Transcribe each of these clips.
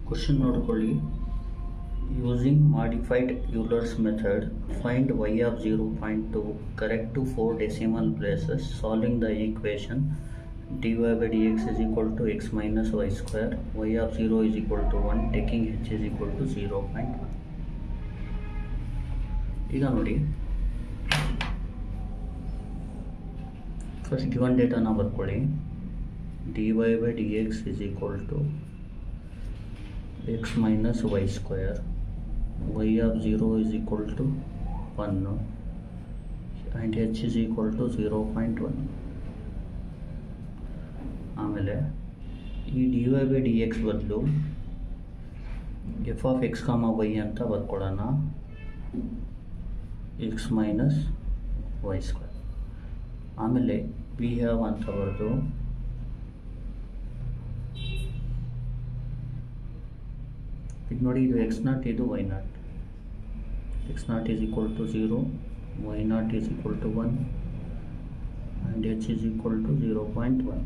Question ನೋಡ್ಕೊಳ್ಳಿ. Using modified Euler's method find y of 0.2 correct to 4 decimal places, solving the equation dy by dx is equal to x minus y square, y of 0 is equal to 1, taking h is equal to 0.1. ಈಗ ನೋಡಿ, first given ಡೇಟಾನ ಬರ್ಕೊಳ್ಳಿ. dy by dx is equal to x minus y square, y of 0 is equal to 1 and h is equal to 0.1. ಆಮೇಲೆ ಈ dy by dx ಬದಲು f of x, y ಅಂತ ಬರ್ಕೊಳ್ಳೋಣ. x minus y square. ಆಮೇಲೆ we have ಅಂತ ಬರೆದು ಇದು ನೋಡಿ, ಇದು x ನಾಟ್, ಇದು y not. x not is equal to 0, y not is equal to 1 and h is equal to 0.1.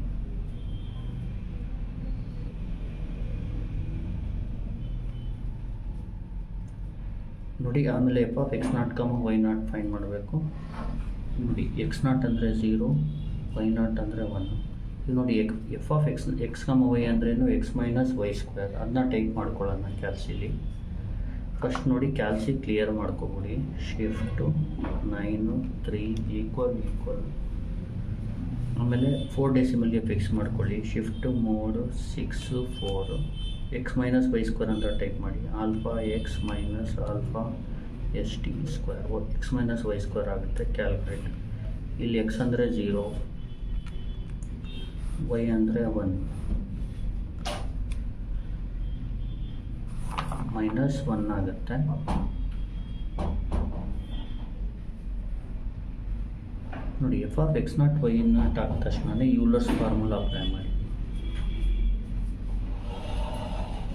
ನೋಡಿ, ಆಮೇಲೆ f of x not, y not find ಮಾಡಬೇಕು. ನೋಡಿ, x ನಾಟ್ ಅಂದರೆ 0, y ನಾಟ್ ಅಂದರೆ 1. ಈಗ ನೋಡಿ, f of x, y ಅಂದ್ರೇನು, x minus y square. ಅದನ್ನ ಟೈಪ್ ಮಾಡ್ಕೊಳ್ಳೋಣ ಕ್ಯಾಲ್ಸಿಲಿ. ಫಸ್ಟ್ ನೋಡಿ, ಕ್ಯಾಲ್ಸಿ ಕ್ಲಿಯರ್ ಮಾಡ್ಕೊಬಿಡಿ. Shift 9 3 equal. ಆಮೇಲೆ 4 ಡೆಸಿಮಲ್ಗೆ ಫಿಕ್ಸ್ ಮಾಡ್ಕೊಳ್ಳಿ. Shift 3 6 4, x minus y square ಅಂತ ಟೈಪ್ ಮಾಡಿ. Alpha x minus alpha S T square, x minus y square ಆಗುತ್ತೆ. ಕ್ಯಾಲ್ಕುಲೇಟ್. ಇಲ್ಲಿ ಎಕ್ಸ್ ಅಂದರೆ 0, y ಅಂದರೆ 1, ಮೈನಸ್ 1 ಆಗುತ್ತೆ. ನೋಡಿ, f of x not y not ಆದ ತಕ್ಷಣ ಯೂಲರ್ಸ್ ಫಾರ್ಮುಲಾ ಅಪ್ಲೈ ಮಾಡಿ.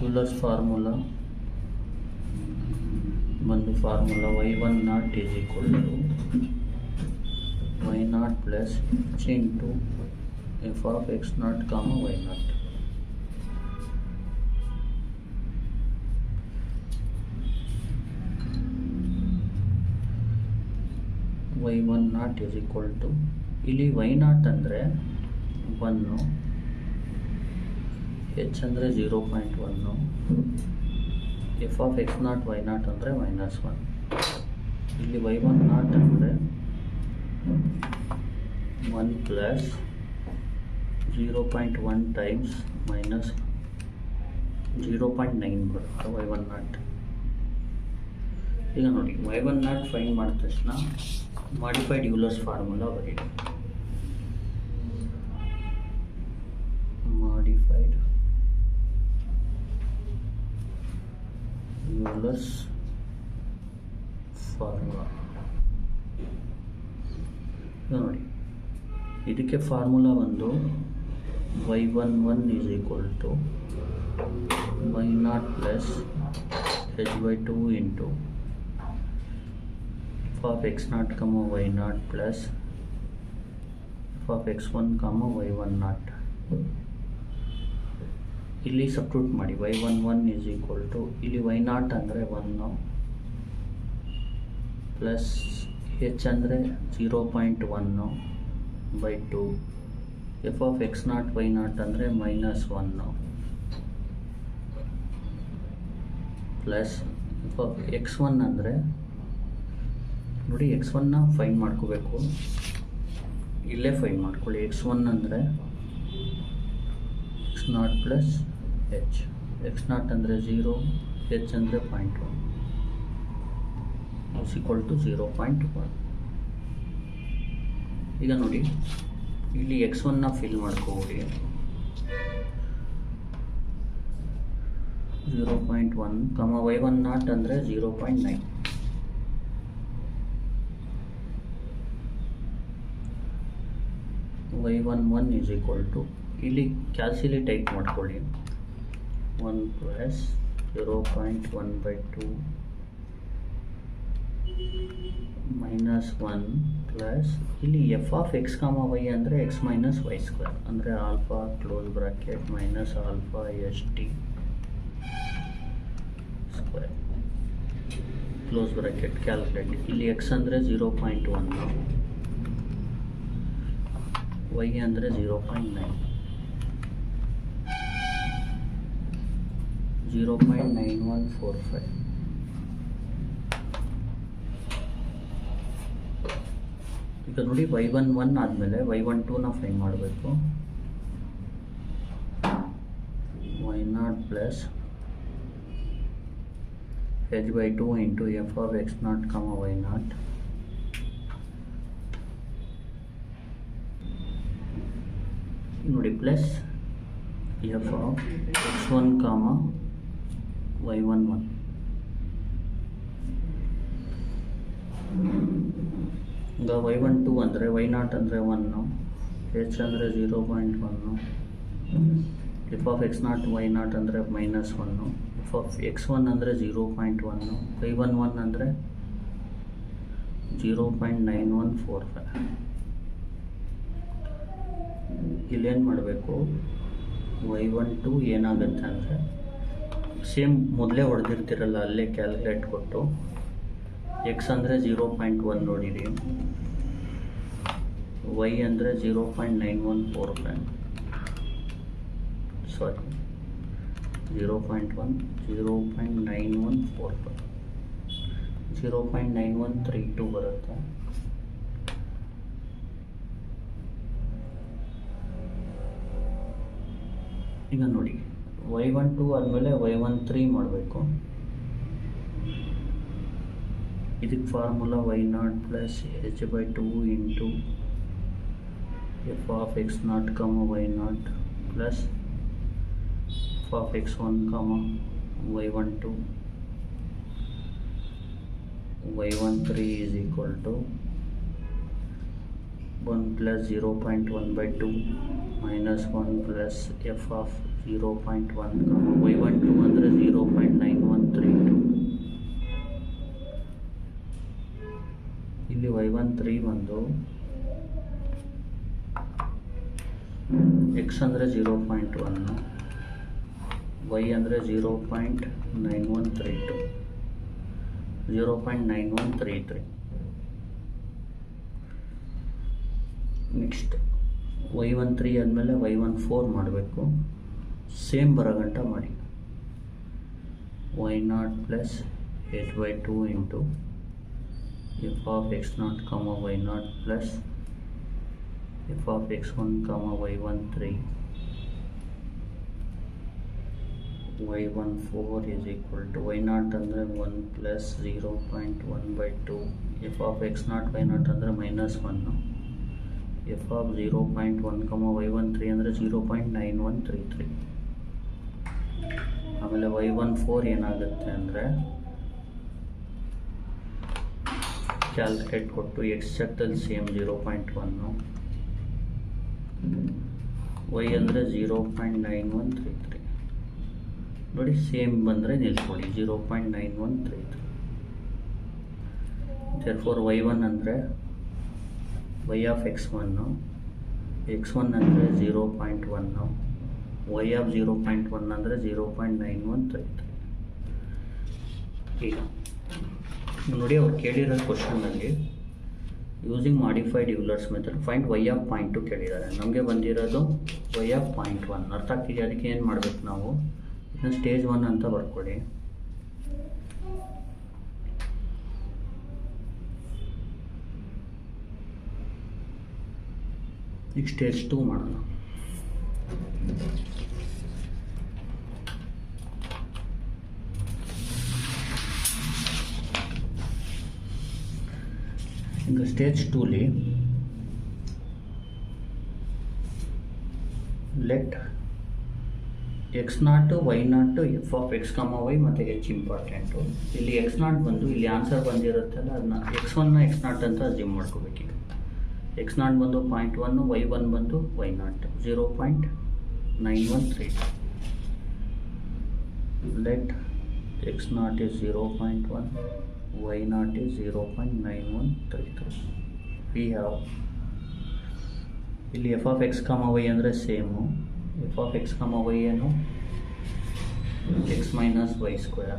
ಯೂಲರ್ಸ್ ಫಾರ್ಮುಲಾ ಒಂದು formula y1 not is equal to y not plus h into f of x naught comma y naught. y1 naught is equal to, ಇಲ್ಲಿ y naught ಅಂದರೆ 1, h ಅಂದರೆ 0.1, f of x naught y naught ಅಂದರೆ -1. ಇಲ್ಲಿ y1 naught ಅಂದರೆ 1 plus 0.1 times minus 0.9 ಬರುತ್ತೆ y1 not. ಈಗ ನೋಡಿ, y1 not find ಮಾಡಿದ ತಕ್ಷಣ ಮಾಡಿಫೈಡ್ ಯೂಲರ್ಸ್ ಫಾರ್ಮುಲಾ ಬರೀರಿ. Modified ಯೂಲರ್ಸ್ formula. ನೋಡಿ, ಇದಕ್ಕೆ ಫಾರ್ಮುಲಾ ಒಂದು y11 is equal to y naught plus h by 2 into f of x naught comma y naught plus f of x1 comma y1 naught. ಇಲ್ಲಿ substitute ಮಾಡಿ. y11 is equal to, ಇಲ್ಲಿ y naught ಅಂದರೆ 1 plus h ಅಂದರೆ 0.1 by 2, f of x not y not ಅಂದರೆ -1 plus f of x1 ಅಂದರೆ, ನೋಡಿ, x1ನ find ಮಾಡ್ಕೋಬೇಕು. ಇಲ್ಲೇ ಫೈಂಡ್ ಮಾಡ್ಕೊಳ್ಳಿ. x1 ಅಂದರೆ x not plus h, x not ಅಂದರೆ 0, h ಅಂದರೆ 0.1 is equal to 0.1. ಈಗ ನೋಡಿ, ಇಲ್ಲಿ x1ನ ಫಿಲ್ ಮಾಡ್ಕೋಬೋದು. 0.1 y1 ನಾಟ್ ಅಂದರೆ 0.9. y11 is equal to, ಇಲ್ಲಿ ಕ್ಯಾಲ್ಸಿಲಿ ಟೈಪ್ ಮಾಡ್ಕೊಳ್ಳಿ. 1 ಪ್ಲಸ್ 0.1 by 2 -1 ಪ್ಲಸ್ ಇಲ್ಲಿ f of x comma y ಅಂದರೆ ಎಕ್ಸ್ ಮೈನಸ್ ವೈ ಸ್ಕ್ವೇರ್ ಅಂದರೆ alpha close bracket minus alpha S T close bracket calculate. ಇಲ್ಲಿ ಎಕ್ಸ್ ಅಂದರೆ 0.1, Y ಅಂದರೆ 0.9, 0.9145. ಈಗ ನೋಡಿ y11 ಆದಮೇಲೆ y12ನ ಫೈಂಡ್ ಮಾಡಬೇಕು. y0 plus h/2 into f of x0, y0 ನೋಡಿ plus f of x1, y11. ಈಗ y12 ಅಂದರೆ y0 ಅಂದರೆ 1, h ಅಂದರೆ 0.1, f of x0 y0 ಅಂದರೆ -1, f of x1 ಅಂದರೆ 0.1, y11 ಅಂದರೆ 0.9145. ಇಲ್ಲೇನು ಮಾಡಬೇಕು, y12 ಏನಾಗುತ್ತೆ ಅಂದರೆ ಸೇಮ್ ಮೊದಲೇ ಹೊಡೆದಿರ್ತಿರಲ್ಲ ಅಲ್ಲೇ ಕ್ಯಾಲ್ಕುಲೇಟ್ ಕೊಟ್ಟು, ಎಕ್ಸ್ ಅಂದರೆ 0.1 ನೋಡಿರಿ, ವೈ ಅಂದರೆ 0.9145, ಸಾರಿ 0.1, 0.9145, 0.9132 ಬರುತ್ತೆ. ಈಗ ನೋಡಿ y12 ಆದಮೇಲೆ y13 ಮಾಡಬೇಕು. ಇದಕ್ಕೆ formula y0 plus h/2 into f of x0, y0 plus f of x1, y12, y13 is equal to 1 plus 0.1/2 minus 1 plus f of 0.1, y12 ಅಂದರೆ 0.9132. ಇಲ್ಲಿ y13 ಬಂದು x ಅಂದರೆ 0.1, y ಅಂದರೆ 0.9132, 0.9133. ನೆಕ್ಸ್ಟ್ y13 ಆದಮೇಲೆ y14 ಮಾಡಬೇಕು. Same ಬರೋಗಂಟ ಮಾಡಿ. y0 plus h/2 into f of x0, y0 plus f of x1, y13, y14 is equal to y0 ಅಂದರೆ 1 plus 0.1/2, f of x0, y0 ಅಂದರೆ -1, f of 0.1, y13 ಅಂದರೆ 0.9133. ಆಮೇಲೆ y14 ಏನಾಗುತ್ತೆ ಅಂದರೆ calculate ಕೊಟ್ಟು ಎಕ್ಸ್ ಸೆಟ್ಟಲ್ಲಿ ಸೇಮ್ 0.1, y ಅಂದರೆ 0.9133. ನೋಡಿ same ಬಂದರೆ ನಿಲ್ಕೊಳ್ಳಿ 0.9133. therefore y1 ಅಂದರೆ y of x1, x1 ಅಂದರೆ 0.1, y of 0.1 ಅಂದರೆ 0.9133. ಈಗ ನೋಡಿ ಅವ್ರು ಕೇಳಿರೋ ಕ್ವಶನ್ನಲ್ಲಿ using modified Euler's method find y of 0.2 ಕೇಳಿದ್ದಾರೆ. ನಮಗೆ ಬಂದಿರೋದು y of 0.1. ಅರ್ಥ ಆಗ್ತಿದೆ? ಅದಕ್ಕೆ ಏನು ಮಾಡಬೇಕು ನಾವು, ಇದನ್ನು ಸ್ಟೇಜ್ 1 ಅಂತ ಬರ್ಕೊಳ್ಳಿ. ಈಗ ಸ್ಟೇಜ್ 2 ಮಾಡೋಣ. ಈಗ ಸ್ಟೇಜ್ 2ಲಿ let x0, y0, f of x, y ಮತ್ತು h ಇಂಪಾರ್ಟೆಂಟು. ಇಲ್ಲಿ x0 ಬಂದು ಇಲ್ಲಿ ಆನ್ಸರ್ ಬಂದಿರುತ್ತಲ್ಲ ಅದನ್ನ x1ನ x0 ಅಂತ ಅಸ್ಯೂಮ್ ಮಾಡ್ಕೋಬೇಕೀಗ. x0 ಬಂದು 0.1, y1 ಬಂದು y0 0.9132. Let x0 is 0.1, y0 is 0.9133. we have ಇಲ್ಲಿ f of x, y ಅಂದರೆ same. f of x, y ಏನು x minus y square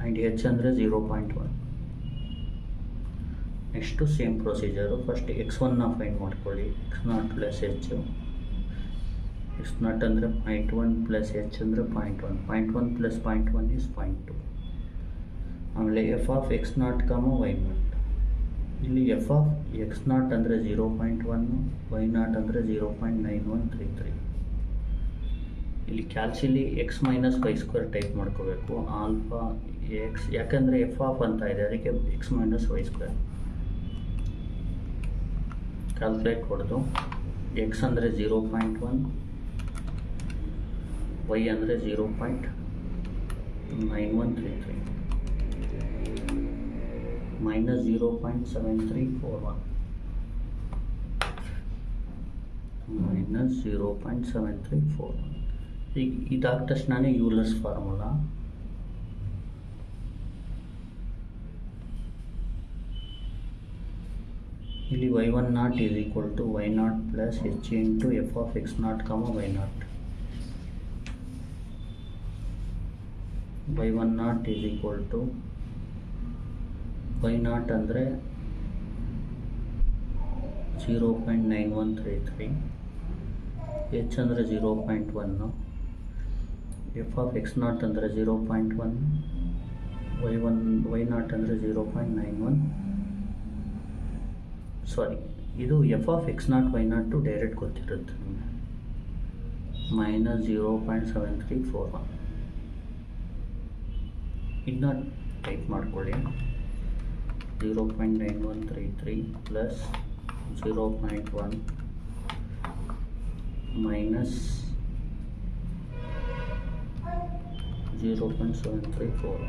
and h ಅಂದರೆ 0.1. Next same procedure. ಫಸ್ಟ್ x1ನ find ಮಾಡ್ಕೊಳ್ಳಿ. x0 plus H. x0 ಅಂದರೆ 0.1 plus H ಅಂದರೆ 0.1. 0.1 plus 0.1 is 0.2. ಆಮೇಲೆ F of x0, y0. ಇಲ್ಲಿ f of x0 ಅಂದರೆ 0.1, y0 ಅಂದರೆ 0.9133. ಇಲ್ಲಿ ಕ್ಯಾಲ್ಸಿಲಿ x minus y square type ಮಾಡ್ಕೋಬೇಕು. ಆಲ್ಫಾ ಎಕ್ಸ್, ಯಾಕಂದರೆ ಎಫ್ ಆಫ್ ಅಂತ ಇದೆ, ಅದಕ್ಕೆ x minus y square calculate ಹೊಡೆದು x ಅಂದರೆ 0.1, y ಅಂದರೆ 0.9133 ಮೈನಸ್ 0.7341 ಮೈನಸ್ 0.7341. ಈಗ ಇದಾದ ತಕ್ಷಣ ಯೂಲರ್ಸ್ ಫಾರ್ಮುಲಾ. ಇಲ್ಲಿ y10 is equal to y0 plus h into f of x0, y0. y10 is equal to y0 ಅಂದರೆ 0.9133, ಎಚ್ ಅಂದರೆ 0.1, ಎಫ್ ಆಫ್ x0 ಅಂದರೆ 0.1, y0 ಅಂದರೆ 0.91. ಸಾರಿ, ಇದು F of x0 y0 direct ಗೊತ್ತಿರುತ್ತೆ, ಮೈನಸ್ 0.7341. ಇದನ್ನ ಟೈಪ್ ಮಾಡ್ಕೊಳ್ಳಿ. 0.9133 plus 0.1 minus 0.7341,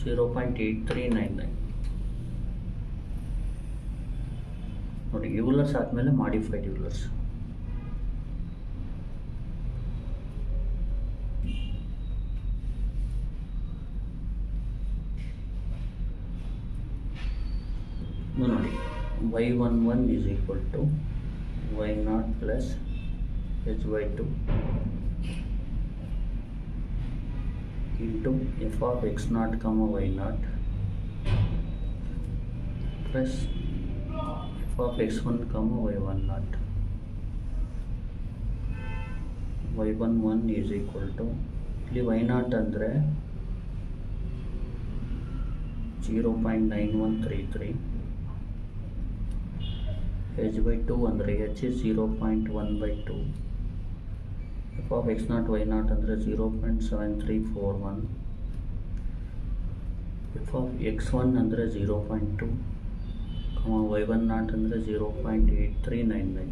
0.8399. ನೋಡಿ, ಯೂಲರ್ಸ್ ಆದಮೇಲೆ ಮಾಡಿಫೈಡ್ ಯೂಲರ್ಸ್. ನೋಡಿ, y11 is equal to y0 plus h/2 into f of x0, y0 plus f of x1, y10. y11 is equal to, ಇಲ್ಲಿ y0 ಅಂದರೆ 0.9133, h/2 ಅಂದರೆ h is 0.1/2, F of x0, y0 ಅಂದರೆ 0.7341, F of x1 ಅಂದರೆ 0.2, y10 ಅಂದರೆ 0.8399.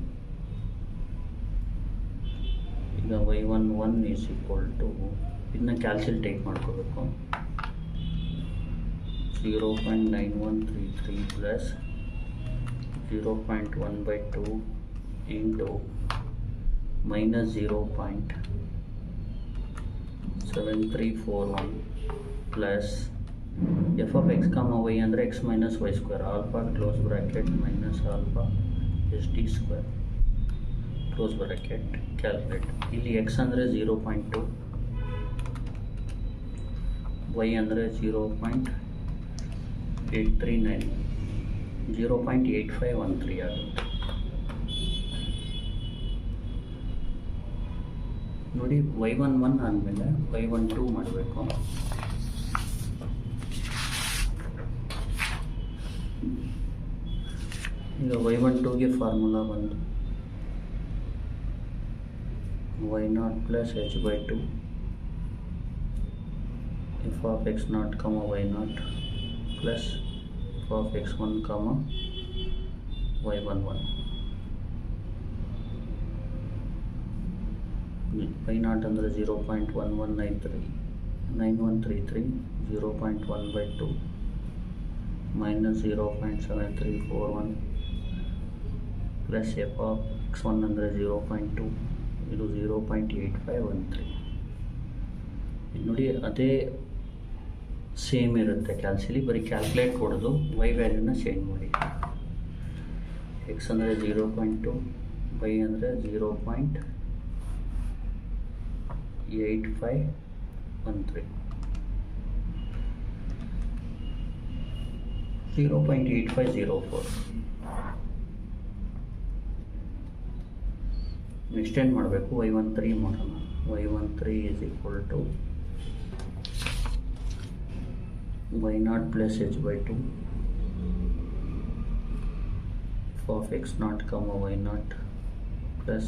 ಈಗ y11 is equal to, ಇದನ್ನ ಕ್ಯಾಲ್ಸಿಲ್ type ಮಾಡ್ಕೋಬೇಕು. 0.9133 plus 0.1/2 into minus 0.7341 plus f of x, y ಅಂದರೆ x minus y square, alpha close bracket minus alpha S D square close bracket, calculate. ಇಲ್ಲಿ x ಅಂದರೆ 0.2, y ಅಂದರೆ 0.839, 0.8513 ಆಗುತ್ತೆ. ನೋಡಿ, y11 ಆದಮೇಲೆ y12 ಮಾಡಬೇಕು. ಈಗ y12ಗೆ ಫಾರ್ಮುಲಾ ಬಂದು y0 plus h/2 F of x0, y0 plus f of x1, y11. y0 ಅಂದರೆ 0.9133, 0.1/2 minus 0.7341 plus f of x1 ಅಂದರೆ 0.2, ಇದು 0.8513. ಇದು ನೋಡಿ, ಅದೇ ಸೇಮ್ ಇರುತ್ತೆ ಕ್ಯಾಲ್ಸಿಲಿ, ಬರೀ ಕ್ಯಾಲ್ಕುಲೇಟ್ ಕೊಡೋದು, y ವ್ಯಾಲ್ಯೂನ ಚೇಂಜ್ ಮಾಡಿ. x ಅಂದರೆ 0.2, y ಅಂದರೆ 0.8513. 0.8504. ನೆಕ್ಸ್ಟ್ ಏನು ಮಾಡಬೇಕು, y13 ಮಾಡೋಣ. y13 is equal to y0 plus h by 2 f of x0 comma y0 plus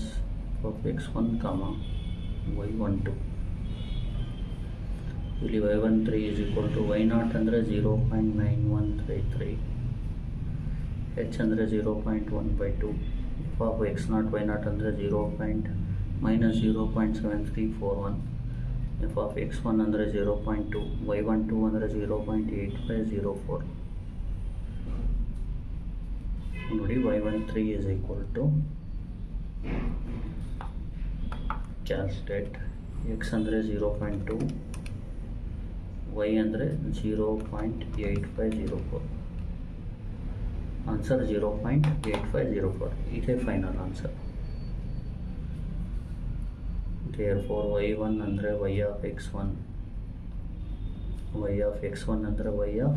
f of x1 comma y12. ಇಲ್ಲಿ y13 is equal to y0 ಅಂದರೆ 0.9133, h ಅಂದರೆ 0.1/2, f of x0 y0 ಅಂದರೆ -0.7341, f of x1 ಅಂದರೆ 0.2, y12 ಅಂದರೆ 0.8504. ನೋಡಿ y13 is equal to calculate x ಅಂದರೆ 0.2, y ಅಂದರೆ 0.8504. Answer 0.8504. ಇದೇ ಫೈನಲ್ ಆನ್ಸರ್. therefore y1 ಅಂದರೆ y of x1, y of x1 ಅಂದರೆ y of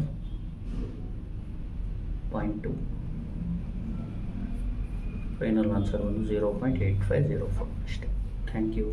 0.2. ಫೈನಲ್ ಆನ್ಸರ್ ಒಂದು 0.8504 ಅಷ್ಟೇ. Thank you.